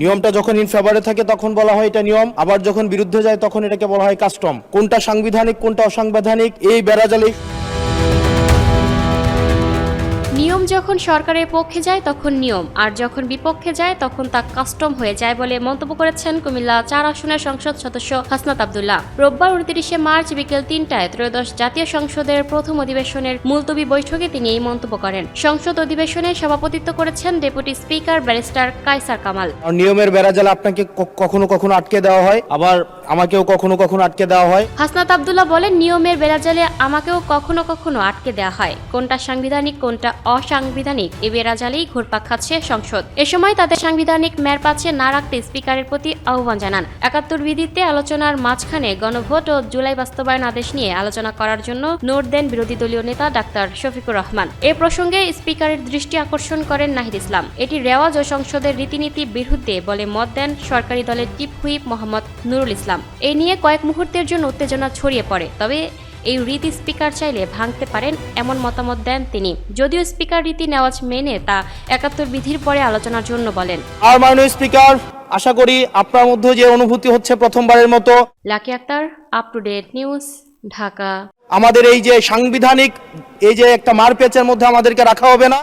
নিয়মটা যখন ইন ফেভারে থাকে তখন বলা হয় এটা নিয়ম, আবার যখন বিরুদ্ধে যায় তখন এটাকে বলা হয় কাস্টম। কোনটা সাংবিধানিক কোনটা অসাংবিধানিক এই বেড়াজালি। নিয়ম যখন সরকারের পক্ষে যায় তখন নিয়ম, আর যখন বিপক্ষে যায় তখন তা কাস্টম হয়ে যায় বলে মন্তব্য করেছেন কুমিল্লা ৪ আসনের সংসদ সদস্য হাসনাত আব্দুল্লাহ। রোববার ২৯শে মার্চ বিকেল ৩টায় ত্রয়োদশ জাতীয় সংসদের প্রথম অধিবেশনের মুলতবি বৈঠকে তিনি এই মন্তব্য করেন। সংসদ অধিবেশনে সভাপতিত্ব করেছেন deputy speaker barrister Kaiser Kamal. আর নিয়মের বেড়াজালে আপনাকে কখনো কখনো আটকে দেওয়া হয়, আবার আমাকেও কখনো কখনো আটকে দেওয়া হয়। হাসনাত আব্দুল্লাহ বলেন, নিয়মের বেড়াজালে আমাকেও কখনো কখনো আটকে দেওয়া হয়। কোনটা সাংবিধানিক কোনটা অসাংবিধানিক এ বেড়াজালেই ঘুরপাক খাচ্ছে সংসদ। এ সময় তাদের সাংবিধানিক মেয়ারপাচ্ছে না রাখতে স্পিকারের প্রতি আহ্বান জানান। ৭১ বিধিতে আলোচনার মাঝখানে গণভোট ও জুলাই বাস্তবায়ন আদেশ নিয়ে আলোচনা করার জন্য নোট দেন বিরোধী দলীয় নেতা ডাক্তার শফিকুর রহমান। এ প্রসঙ্গে স্পিকারের দৃষ্টি আকর্ষণ করেন নাহিদ ইসলাম। এটি রেওয়াজ ও সংসদের রীতিনীতির বিরুদ্ধে বলে মত দেন সরকারি দলের চিফ হুইপ মোহাম্মদ নুরুল ইসলাম। এ নিয়ে কয়েক মুহূর্তের জন্য উত্তেজনা ছড়িয়ে পড়ে, তবে এই রীতি স্পিকার চাইলে ভাঙতে পারেন এমন মতামত দেন তিনি। যদিও স্পিকার রীতি নেওয়াজ মেনে তা ৭১ বিধির পরে আলোচনার জন্য বলেন। আর মাননীয় স্পিকার, আশা করি আপনার মধ্যে যে অনুভূতি হচ্ছে প্রথমবারের মতো। Lucky Akter, up to date news, Dhaka. আমাদের এই যে সাংবিধানিক এই যে একটা মারপ্যাচের মধ্যে আমাদেরকে রাখা হবে না।